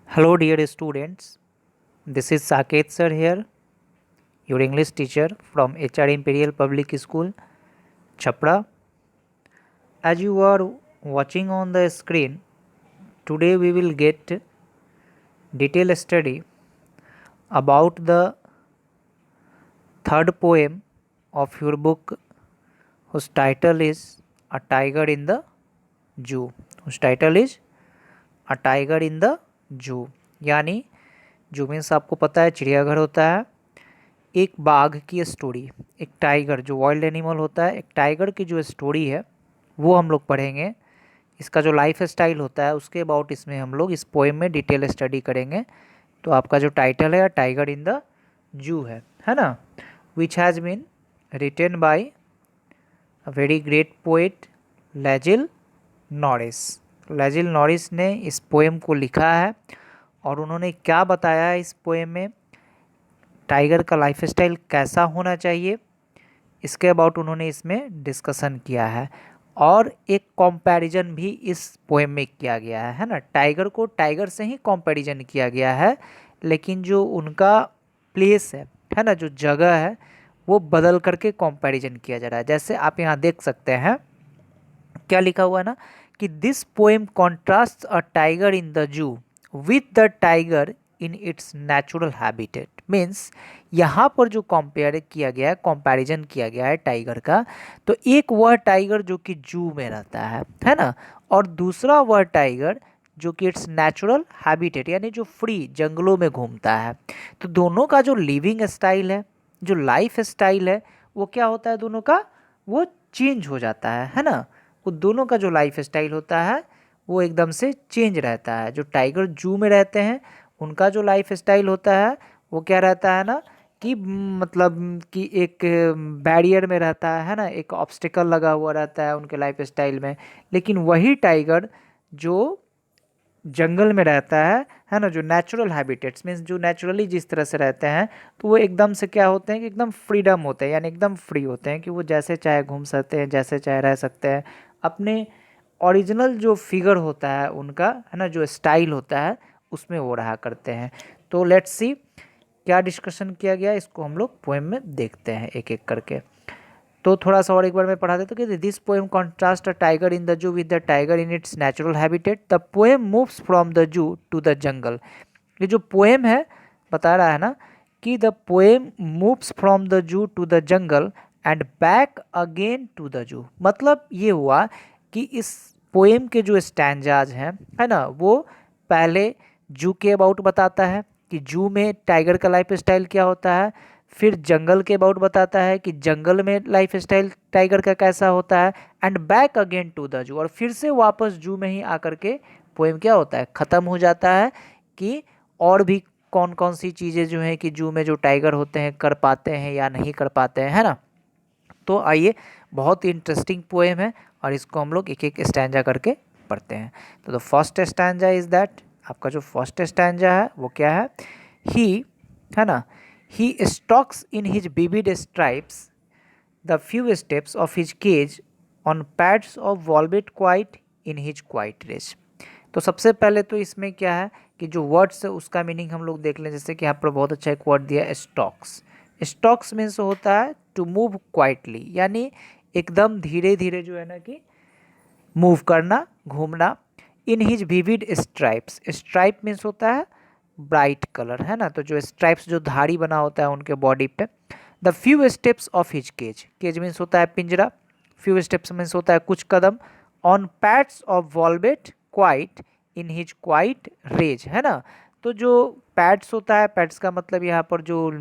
Hello, dear students. This is Saket sir here, your English teacher from HR Imperial Public School, Chapra. As you are watching on the screen, today we will get detailed study about the third poem of your book, whose title is A Tiger in the Zoo. Whose title is A Tiger in the Zoo. यानी जू means आपको पता है चिड़ियाघर होता है। एक बाघ की स्टोरी, एक टाइगर जो वाइल्ड एनिमल होता है, एक टाइगर की जो स्टोरी है वो हम लोग पढ़ेंगे। इसका जो लाइफ स्टाइल होता है उसके अबाउट इसमें हम लोग इस पोएम में डिटेल स्टडी करेंगे। तो आपका जो टाइटल है टाइगर इन द जू है ना, which has been written by a very great poet लेजिल नॉरिस। लेजिल नॉरिस ने इस पोएम को लिखा है और उन्होंने क्या बताया है इस पोएम में, टाइगर का लाइफ स्टाइल कैसा होना चाहिए, इसके अबाउट उन्होंने इसमें डिस्कशन किया है। और एक कंपैरिजन भी इस पोएम में किया गया है ना। टाइगर को टाइगर से ही कंपैरिजन किया गया है, लेकिन जो उनका प्लेस है ना, जो जगह है वो बदल करके कंपैरिजन किया जा रहा है। जैसे आप यहाँ देख सकते हैं क्या लिखा हुआ है ना कि this poem contrast a tiger in the जू with the tiger in its natural habitat. Means यहाँ पर जो कंपेयर किया गया है, कंपैरिजन किया गया है टाइगर का, तो एक वह टाइगर जो कि जू में रहता है ना, और दूसरा वह टाइगर जो कि इट्स नेचुरल हैबिटेट यानी जो फ्री जंगलों में घूमता है। तो दोनों का जो लिविंग स्टाइल है, जो लाइफ स्टाइल है, वो क्या होता है, दोनों का वो चेंज हो जाता है ना। वो दोनों का जो लाइफ स्टाइल होता है वो एकदम से चेंज रहता है। जो टाइगर जू में रहते हैं उनका जो लाइफ स्टाइल होता है वो क्या रहता है ना कि मतलब कि एक बैरियर में रहता है ना, एक ऑब्स्टिकल लगा हुआ रहता है उनके लाइफ स्टाइल में। लेकिन वही टाइगर जो जंगल में रहता है ना, जो नेचुरल हैबिटेट्स मीन्स जो नेचुरली जिस तरह से रहते हैं, तो वो एकदम से क्या होते हैं कि एकदम फ्रीडम होते हैं, यानी एकदम फ्री होते हैं कि वो जैसे चाहे घूम सकते हैं, जैसे चाहे रह सकते हैं। अपने ओरिजिनल जो फिगर होता है उनका है ना, जो स्टाइल होता है उसमें वो रहा करते हैं। तो लेट्स सी क्या डिस्कशन किया गया, इसको हम लोग पोएम में देखते हैं एक एक करके। तो थोड़ा सा और एक बार मैं पढ़ा देता हूँ कि this poem contrast a tiger in the zoo with the tiger in its natural habitat. The poem moves from the zoo to the jungle. ये जो पोएम है बता रहा है ना कि the poem moves from the zoo to the jungle and back again to the zoo. मतलब ये हुआ कि इस पोएम के जो स्टैंजाज हैं है ना, वो पहले जू के अबाउट बताता है कि जू में टाइगर का लाइफ स्टाइल क्या होता है, फिर जंगल के अबाउट बताता है कि जंगल में लाइफ स्टाइल टाइगर का कैसा होता है, and back again to the zoo, और फिर से वापस जू में ही आकर के पोएम क्या होता है, ख़त्म हो जाता है कि और भी कौन कौन सी चीज़ें जो हैं कि जू में जो टाइगर होते हैं कर पाते हैं या नहीं कर पाते हैं, है ना। तो आइए, बहुत ही इंटरेस्टिंग पोएम है और इसको हम लोग एक एक स्टैंजा करके पढ़ते हैं। तो the first stanza is that, आपका जो फर्स्ट स्टैंजा है वो क्या है, ही है ना, he stalks in his vivid stripes the few steps of his cage on pads of velvet quiet in his quiet race। तो सबसे पहले तो इसमें क्या है कि जो वर्ड्स है उसका मीनिंग हम लोग देख लें। जैसे कि यहाँ पर बहुत अच्छा एक वर्ड दिया है स्टॉक्स। स्टॉक्स मीन्स होता है टू मूव क्वाइटली, यानी एकदम धीरे धीरे जो है ना कि मूव करना, घूमना। इन his vivid stripes, stripe means होता है ब्राइट कलर, है ना। तो जो स्ट्राइप्स जो धारी बना होता है उनके बॉडी पे। The few steps of his cage, cage means होता है पिंजरा, फ्यू स्टेप्स मीन्स होता है कुछ कदम। On pads of velvet quiet in his quiet rage, है ना। तो जो पैड्स होता है, पैड्स का मतलब यहाँ पर जो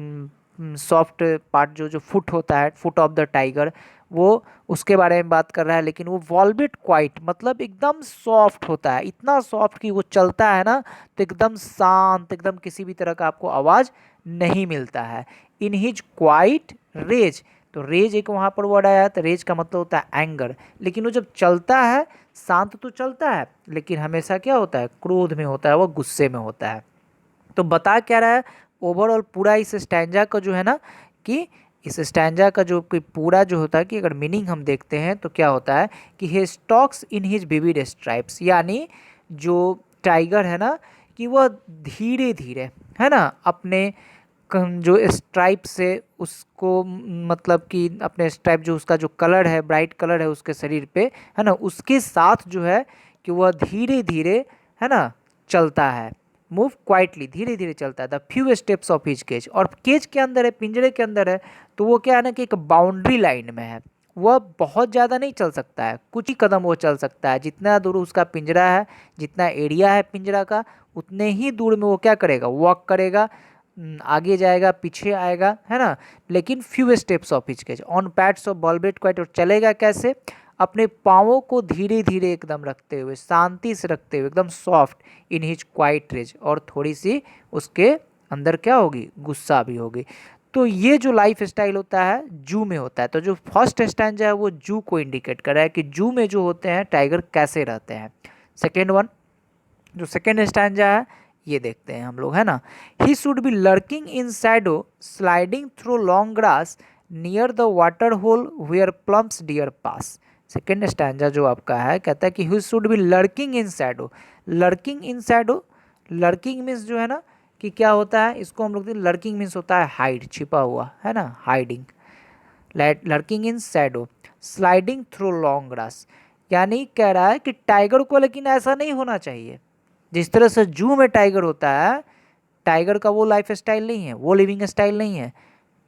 सॉफ्ट पार्ट जो जो फुट होता है, फुट ऑफ द टाइगर, वो उसके बारे में बात कर रहा है। लेकिन वो वॉल्वेट क्वाइट मतलब एकदम सॉफ्ट होता है, इतना सॉफ्ट कि वो चलता है ना तो एकदम शांत, एकदम किसी भी तरह का आपको आवाज़ नहीं मिलता है। इन हिज क्वाइट रेज, तो रेज एक वहाँ पर वर्ड आया, तो रेज का मतलब होता है एंगर। लेकिन वो जब चलता है शांत तो चलता है, लेकिन हमेशा क्या होता है, क्रोध में होता है, वो गुस्से में होता है। तो बता क्या रहा है ओवरऑल पूरा इस स्टैंजा का जो है ना कि इस स्टैंजा का जो कोई पूरा जो होता है कि अगर मीनिंग हम देखते हैं तो क्या होता है कि he stalks in his vivid stripes, यानी जो टाइगर है ना कि वह धीरे धीरे, है ना, अपने जो स्ट्राइप से उसको, मतलब कि अपने स्ट्राइप जो उसका जो कलर है, ब्राइट कलर है उसके शरीर पे, है ना, उसके साथ जो है कि वह धीरे धीरे, है ना, चलता है। मूव क्वाइटली, धीरे धीरे चलता है। The few steps of his cage, और केज के अंदर है, पिंजरे के अंदर है, तो वो क्या है ना कि एक बाउंड्री लाइन में है। वह बहुत ज़्यादा नहीं चल सकता है, कुछ ही कदम वो चल सकता है। जितना दूर उसका पिंजरा है, जितना एरिया है पिंजरा का, उतने ही दूर में वो क्या करेगा, वॉक करेगा, आगे जाएगा, पीछे आएगा, है ना। लेकिन few steps of his cage on pads of velvet quiet, और चलेगा कैसे, अपने पाँवों को धीरे धीरे एकदम रखते हुए, शांति से रखते हुए, एकदम soft in his quiet rage, और थोड़ी सी उसके अंदर क्या होगी, गुस्सा भी होगी। तो ये जो लाइफ स्टाइल होता है जू में होता है। तो जो फर्स्ट स्टैंजा है वो जू को इंडिकेट कर रहा है कि जू में जो होते हैं टाइगर कैसे रहते हैं। सेकेंड वन, जो सेकेंड स्टैंजा है ये देखते हैं हम लोग, है ना। He should be lurking in shadow sliding through long grass near the water hole where plums deer pass. Second stanza जो आपका है कहता है कि he should be lurking in shadow. Lurking in shadow, lurking means जो है ना कि क्या होता है, इसको हम लोग लर्किंग मीन्स होता है हाइड, छिपा हुआ, है ना, hiding. Lurking in shadow sliding through long grass, यानी कह रहा है कि टाइगर को लेकिन ऐसा नहीं होना चाहिए जिस तरह से जू में टाइगर होता है। टाइगर का वो लाइफ स्टाइल नहीं है, वो लिविंग स्टाइल नहीं है।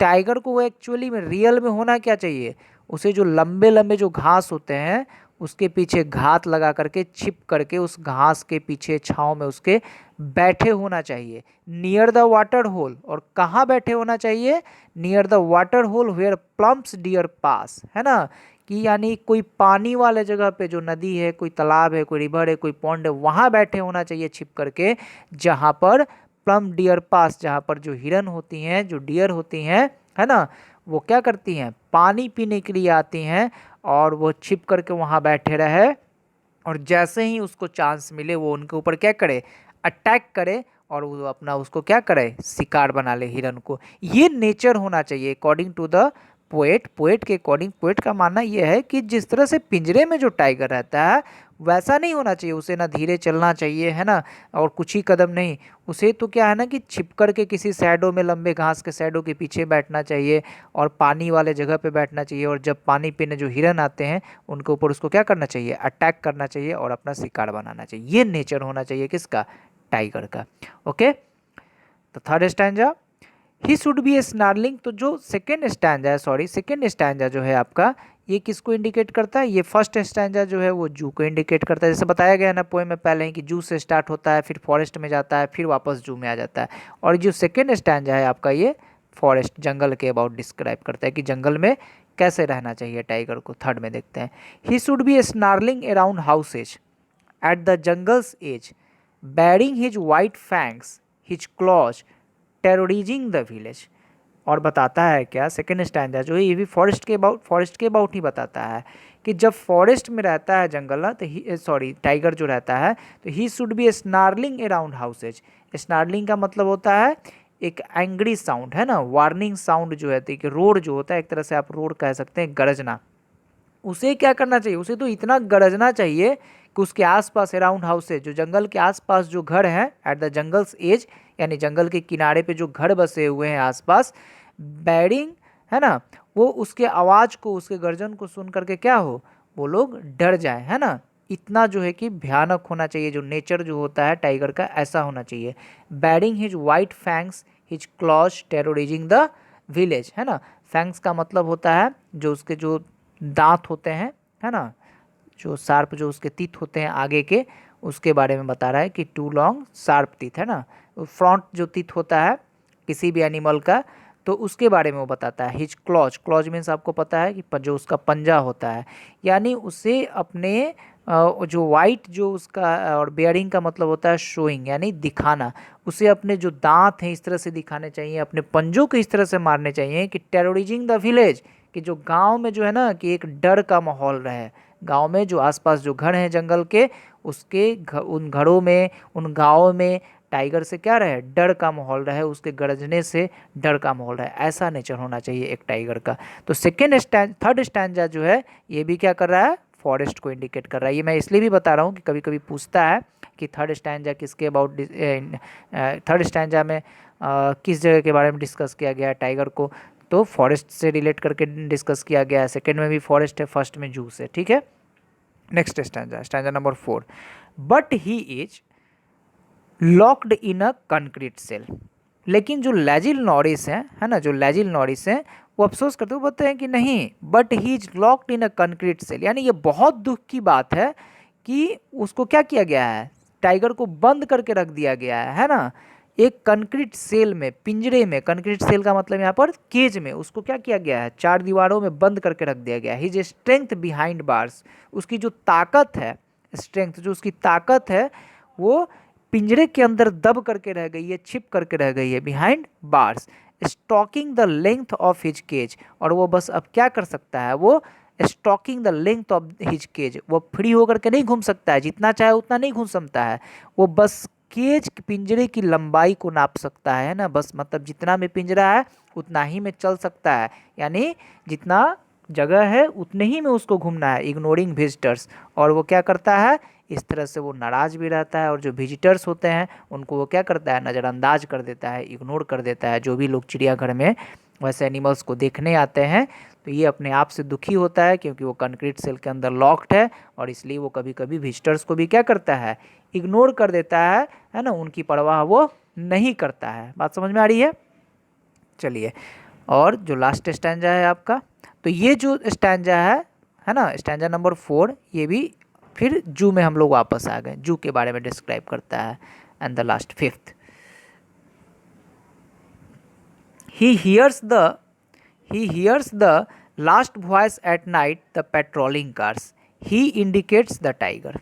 टाइगर को वो एक्चुअली में रियल में होना क्या चाहिए, उसे जो लंबे लंबे जो घास होते हैं उसके पीछे घात लगा करके, छिप करके उस घास के पीछे छांव में उसके बैठे होना चाहिए। नियर द वाटर होल, और कहाँ बैठे होना चाहिए, near the water hole where plums deer pass, है ना, कि यानी कोई पानी वाले जगह पे, जो नदी है, कोई तालाब है, कोई रिवर है, कोई पॉन्ड है, वहाँ बैठे होना चाहिए छिप करके, जहाँ पर प्लम डियर पास, जहाँ पर जो हिरन होती हैं, जो डियर होती हैं, है ना, वो क्या करती हैं, पानी पीने के लिए आती हैं, और वो छिप करके वहाँ बैठे रहे, और जैसे ही उसको चांस मिले वो उनके ऊपर क्या करे, अटैक करे, और वो अपना उसको क्या करे, शिकार बना ले हिरन को। ये नेचर होना चाहिए according to the poet. Poet के अकॉर्डिंग, पोएट का मानना यह है कि जिस तरह से पिंजरे में जो टाइगर रहता है वैसा नहीं होना चाहिए। उसे ना धीरे चलना चाहिए, है ना, और कुछ ही कदम नहीं, उसे तो क्या है ना कि छिप कर के किसी शैडो में, लंबे घास के शैडो के पीछे बैठना चाहिए, और पानी वाले जगह पे बैठना चाहिए, और जब पानी पीने जो हिरन आते हैं उनके ऊपर उसको क्या करना चाहिए, अटैक करना चाहिए, और अपना शिकार बनाना चाहिए। ये नेचर होना चाहिए किसका, टाइगर का। ओके, तो third stanza, he should be a snarling. तो जो सेकेंड स्टैंजा है, सॉरी, सेकेंड स्टैंजा जो है आपका, ये किसको इंडिकेट करता है, ये फर्स्ट स्टैंजा जो है वो जू को इंडिकेट करता है। जैसे बताया गया ना पोएम में पहले ही कि जू से स्टार्ट होता है, फिर फॉरेस्ट में जाता है, फिर वापस जू में आ जाता है। और जो सेकेंड स्टैंजा है आपका, ये फॉरेस्ट, जंगल के अबाउट डिस्क्राइब करता है कि जंगल में कैसे रहना चाहिए टाइगर को। थर्ड में देखते हैं, he should be a snarling around houses at the jungle's edge bearing his white fangs, his claws, terrorizing the village। और बताता है क्या, सेकेंड स्टैंजा जो है ये भी फॉरेस्ट के अबाउट ही बताता है कि जब फॉरेस्ट में रहता है जंगल ना, तो सॉरी टाइगर जो रहता है, तो ही should B snarling around houses. Snarling का मतलब होता है एक एंग्री साउंड, है ना, वार्निंग साउंड जो है, कि रोड जो होता है, एक तरह से आप रोड कह सकते हैं, गरजना। उसे क्या करना चाहिए, उसे तो इतना गरजना चाहिए कि उसके आसपास अराउंड हाउसेज, जो जंगल के आसपास जो घर हैं, एट द जंगल्स एज, यानी जंगल के किनारे पे जो घर बसे हुए हैं आसपास, बैरिंग, है ना, वो उसके आवाज़ को, उसके गर्जन को सुन करके क्या हो, वो लोग डर जाए, है ना। इतना जो है कि भयानक होना चाहिए, जो नेचर जो होता है टाइगर का ऐसा होना चाहिए। Baring his white fangs his claws terrorising the village, है ना। फैंग्स का मतलब होता है जो उसके जो दांत होते हैं, है ना, जो शार्प, जो उसके तीत होते हैं आगे के, उसके बारे में बता रहा है कि टू लॉन्ग शार्प टीथ, है ना। फ्रंट जो तीत होता है किसी भी एनिमल का, तो उसके बारे में वो बताता है। हिज क्लॉज, क्लॉज मीन्स आपको पता है कि जो उसका पंजा होता है, यानी उसे अपने जो वाइट जो उसका, और बेयरिंग का मतलब होता है शोइंग, यानी दिखाना, उसे अपने जो दांत हैं इस तरह से दिखाने चाहिए, अपने पंजों को इस तरह से मारने चाहिए कि टेरोरिजिंग द विलेज, कि जो गांव में जो है ना कि एक डर का माहौल रहे। गांव में जो आसपास जो घर हैं जंगल के, उन घरों में, उन गाँव में टाइगर से क्या रहे, डर का माहौल रहे, उसके गरजने से डर का माहौल रहे। ऐसा नेचर होना चाहिए एक टाइगर का। तो थर्ड स्टैंजा जो है ये भी क्या कर रहा है, फॉरेस्ट को इंडिकेट कर रहा है। ये मैं इसलिए भी बता रहा हूँ कि कभी कभी पूछता है कि थर्ड स्टैंजा किसके अबाउट, थर्ड स्टैंजा में किस जगह के बारे में डिस्कस किया गया है टाइगर को, तो फॉरेस्ट से रिलेट करके डिस्कस किया गया है। सेकेंड में भी फॉरेस्ट है, फर्स्ट में जू से, ठीक है। Next stanza, stanza number 4, but he is locked in a concrete cell. लेकिन जो लैजिल नॉरिस हैं, है ना, जो लैजिल नॉरिस हैं वो अफसोस करते हुए बोलते हैं कि नहीं, but he is locked in a concrete cell, यानी ये बहुत दुख की बात है कि उसको क्या किया गया है, टाइगर को बंद करके रख दिया गया है ना, एक कंक्रीट सेल में, पिंजरे में। कंक्रीट सेल का मतलब यहाँ पर केज में उसको क्या किया गया है, 4 दीवारों में बंद करके रख दिया गया है। हिज स्ट्रेंथ बिहाइंड बार्स, उसकी जो ताकत है, स्ट्रेंथ जो उसकी ताकत है वो पिंजरे के अंदर दब करके रह गई है, छिप करके रह गई है, behind bars, stalking the length of his cage. और वो बस अब क्या कर सकता है, वो stalking the length of his cage, वो फ्री होकर के नहीं घूम सकता है, जितना चाहे उतना नहीं घूम सकता है, वो बस केज पिंजरे की लंबाई को नाप सकता है ना, बस मतलब जितना में पिंजरा है उतना ही में चल सकता है, यानी जितना जगह है उतने ही में उसको घूमना है, इग्नोरिंग विजिटर्स। और वो क्या करता है, इस तरह से वो नाराज़ भी रहता है, और जो विजिटर्स होते हैं उनको वो क्या करता है, नज़रअंदाज कर देता है, इग्नोर कर देता है। जो भी लोग चिड़ियाघर में वैसे एनिमल्स को देखने आते हैं तो ये अपने आप से दुखी होता है, क्योंकि वो कंक्रीट सेल के अंदर लॉक्ड है, और इसलिए वो कभी कभी विजिटर्स को भी क्या करता है, इग्नोर कर देता है ना, उनकी परवाह वो नहीं करता है। बात समझ में आ रही है? चलिए, और जो लास्ट स्टैंजा है आपका, तो ये जो स्टैंजा है ना, स्टैंजा नंबर 4, ये भी फिर जू में हम लोग वापस आ गए, जू के बारे में डिस्क्राइब करता है। And the last 5th, he hears the last voice at night, the patrolling cars, he indicates the tiger।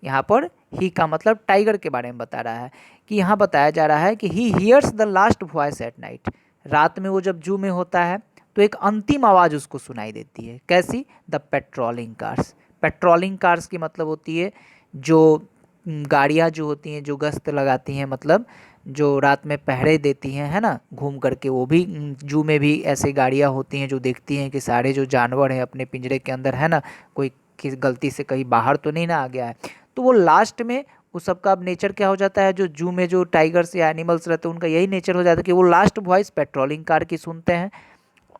यहाँ पर ही का मतलब टाइगर के बारे में बता रहा है, कि यहाँ बताया जा रहा है कि he hears the last voice at night, रात में वो जब जू में होता है तो एक अंतिम आवाज़ उसको सुनाई देती है। कैसी? The patrolling cars. Patrolling cars की मतलब होती है जो गाड़ियाँ जो होती हैं, जो गश्त लगाती हैं, मतलब जो रात में पहरे देती हैं, है ना, घूम करके। वो भी जू में भी ऐसी गाड़ियाँ होती हैं जो देखती हैं कि सारे जो जानवर हैं अपने पिंजरे के अंदर, है ना, कोई किस गलती से कहीं बाहर तो नहीं ना आ गया है। तो वो लास्ट में उस सब का अब नेचर क्या हो जाता है, जो जू में जो टाइगर्स या एनिमल्स रहते हैं उनका यही नेचर हो जाता है कि वो लास्ट वॉइस पेट्रोलिंग कार की सुनते हैं,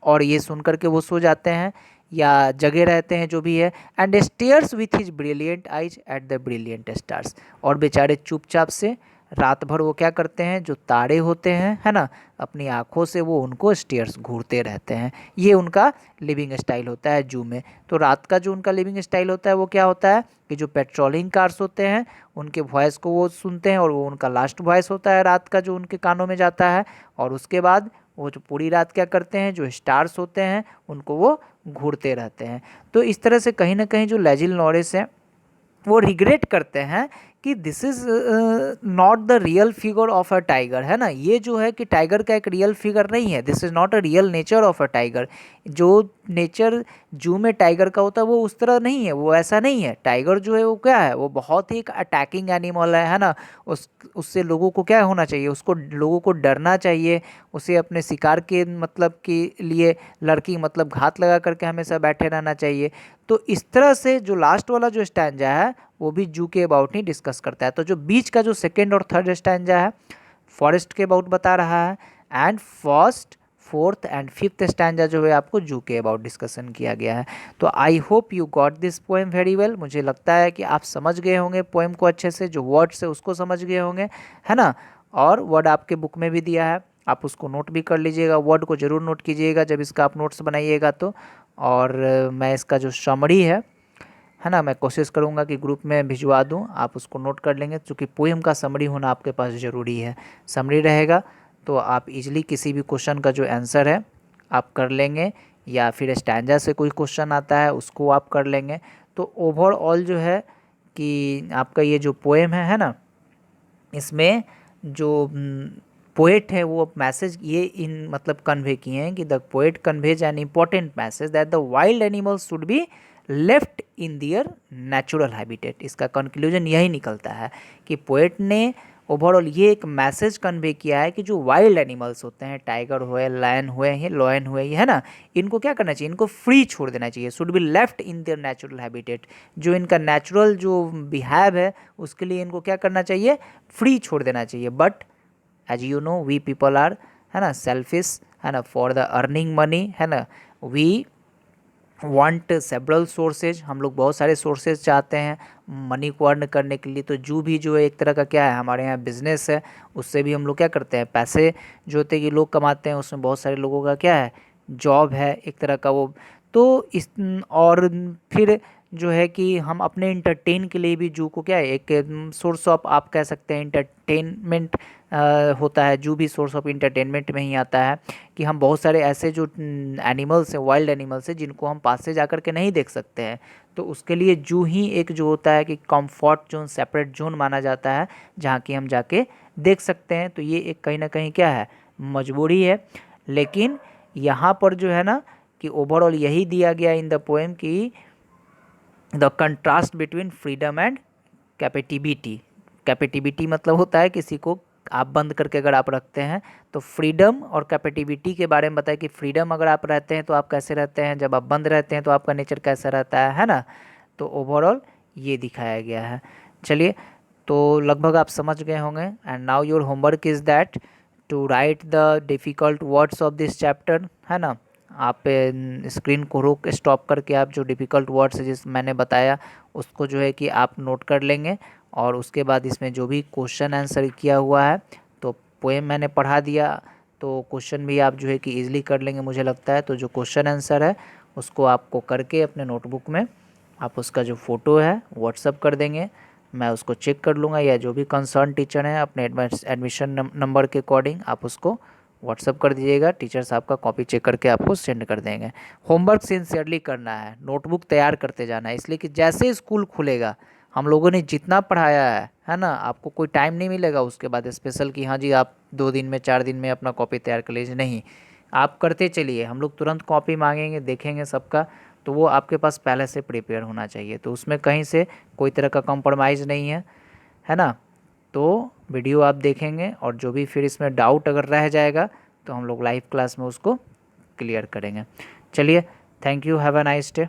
और ये सुन करके वो सो जाते हैं या जगे रहते हैं, जो भी है। And stairs with his brilliant eyes at the brilliant stars, और बेचारे चुपचाप से रात भर वो क्या करते हैं, जो तारे होते हैं, है ना, अपनी आँखों से वो उनको स्टेयर्स घूरते रहते हैं। ये उनका लिविंग स्टाइल होता है जू में। तो रात का जो उनका लिविंग स्टाइल होता है वो क्या होता है कि जो पेट्रोलिंग कार्स होते हैं उनके वॉइस को वो सुनते हैं, और वो उनका लास्ट वॉइस होता है रात का जो उनके कानों में जाता है। और उसके बाद वो जो पूरी रात क्या करते हैं, जो स्टार्स होते हैं उनको वो घूरते रहते हैं। तो इस तरह से कहीं ना कहीं जो लैजिल नॉरिस हैं वो रिग्रेट करते हैं कि this is not the real figure of a tiger, है ना, ये जो है कि टाइगर का एक रियल फिगर नहीं है, this is not a real nature of a tiger. जो नेचर जू में टाइगर का होता है वो उस तरह नहीं है, वो ऐसा नहीं है। टाइगर जो है वो क्या है, वो बहुत ही एक अटैकिंग एनिमल है ना, उससे लोगों को क्या होना चाहिए, उसको लोगों को डरना चाहिए, उसे अपने शिकार के मतलब के लिए लड़की मतलब घात लगा करके हमेशा बैठे रहना चाहिए। तो इस तरह से जो लास्ट वाला जो स्टैंजा है वो भी जू के अबाउट ही डिस्कस करता है। तो जो बीच का जो सेकेंड और थर्ड स्टैंजा है फॉरेस्ट के अबाउट बता रहा है, and first, fourth and fifth stanza जो है आपको जू के अबाउट डिस्कशन किया गया है। तो I hope you got this poem very well. मुझे लगता है कि आप समझ गए होंगे पोएम को अच्छे से, जो वर्ड्स है उसको समझ गए होंगे, है ना। और वर्ड आपके बुक में भी दिया है, आप उसको नोट भी कर लीजिएगा, वर्ड को ज़रूर नोट कीजिएगा जब इसका आप नोट्स बनाइएगा तो। और मैं इसका जो समरी है ना, मैं कोशिश करूँगा कि ग्रुप में भिजवा दूँ, आप उसको नोट कर लेंगे, क्योंकि पोएम का समरी होना आपके पास ज़रूरी है। समरी रहेगा तो आप इजीली किसी भी क्वेश्चन का जो आंसर है आप कर लेंगे, या फिर स्टैंजा से कोई क्वेश्चन आता है उसको आप कर लेंगे। तो ओवरऑल जो है कि आपका ये जो पोएम है ना, इसमें जो पोएट है वो मैसेज ये इन मतलब कन्वे किए हैं कि the poet conveys an important message that the wild animals should be left in their natural habitat. इसका कंक्लूजन यही निकलता है कि पोएट ने ओवरऑल ये एक मैसेज कन्वे किया है कि जो वाइल्ड एनिमल्स होते हैं, टाइगर हुए, लायन हुए, ये लॉयन हुए, ये है ना, इनको क्या करना चाहिए, इनको फ्री छोड़ देना चाहिए, should be left in their natural habitat. जो इनका नेचुरल जो बिहेव है उसके लिए इनको क्या करना चाहिए, फ्री छोड़ देना चाहिए। But as you know we people are, है ना, सेल्फिश, है ना, फॉर द अर्निंग मनी, है ना, वी वांट सेवरल सोर्सेज, हम लोग बहुत सारे सोर्सेज चाहते हैं मनी को अर्न करने के लिए। तो जो भी जो है एक तरह का क्या है, हमारे यहाँ बिजनेस है, उससे भी हम लोग क्या करते हैं, पैसे जो होते हैं कि लोग कमाते हैं, उसमें बहुत सारे लोगों का क्या है, जॉब है एक तरह का वो। तो इस और फिर जो है कि हम अपने इंटरटेन के लिए भी जू को क्या है, एक सोर्स ऑफ आप कह सकते हैं इंटरटेनमेंट होता है। जू भी सोर्स ऑफ इंटरटेनमेंट में ही आता है कि हम बहुत सारे ऐसे जो एनिमल्स हैं, वाइल्ड एनिमल्स हैं, जिनको हम पास से जा कर के नहीं देख सकते हैं, तो उसके लिए जू ही एक जो होता है कि कंफर्ट जोन, सेपरेट जोन माना जाता है, जहाँ कि हम जाके देख सकते हैं। तो ये एक कहीं ना कहीं क्या है, मजबूरी है। लेकिन यहाँ पर जो है ना कि ओवरऑल यही दिया गया इन द पोएम कि the contrast between freedom and captivity. Captivity मतलब होता है किसी को आप बंद करके अगर आप रखते हैं, तो फ्रीडम और कैपेटिविटी के बारे में बताया कि फ्रीडम अगर आप रहते हैं तो आप कैसे रहते हैं, जब आप बंद रहते हैं तो आपका नेचर कैसा रहता है ना। तो ओवरऑल ये दिखाया गया है। चलिए, तो लगभग आप समझ गए होंगे। And now your homework is that to write the difficult words of this chapter, है ना। आप स्क्रीन को रोक स्टॉप करके आप जो डिफ़िकल्ट वर्ड्स जिस मैंने बताया उसको जो है कि आप नोट कर लेंगे। और उसके बाद इसमें जो भी क्वेश्चन आंसर किया हुआ है, तो पोएम मैंने पढ़ा दिया, तो क्वेश्चन भी आप जो है कि ईजिली कर लेंगे मुझे लगता है। तो जो क्वेश्चन आंसर है उसको आपको करके अपने नोटबुक में आप उसका जो फ़ोटो है व्हाट्सअप कर देंगे, मैं उसको चेक कर लूँगा, या जो भी कंसर्न टीचर हैं अपने एडमिशन नंबर के अकॉर्डिंग आप उसको व्हाट्सअप कर दीजिएगा। टीचर्स आपका कॉपी चेक करके आपको सेंड कर देंगे। होमवर्क सिंसियरली करना है, नोटबुक तैयार करते जाना है, इसलिए कि जैसे स्कूल खुलेगा हम लोगों ने जितना पढ़ाया है ना, आपको कोई टाइम नहीं मिलेगा उसके बाद स्पेशल कि हाँ जी आप 2 दिन में 4 दिन में अपना कॉपी तैयार कर लीजिए, नहीं। आप करते चलिए, हम लोग तुरंत कॉपी मांगेंगे, देखेंगे सबका, तो वो आपके पास पहले से प्रिपेयर होना चाहिए। तो उसमें कहीं से कोई तरह का कॉम्प्रोमाइज़ नहीं है ना। तो वीडियो आप देखेंगे और जो भी फिर इसमें डाउट अगर रह जाएगा तो हम लोग लाइव क्लास में उसको क्लियर करेंगे। चलिए, thank you, have a nice day.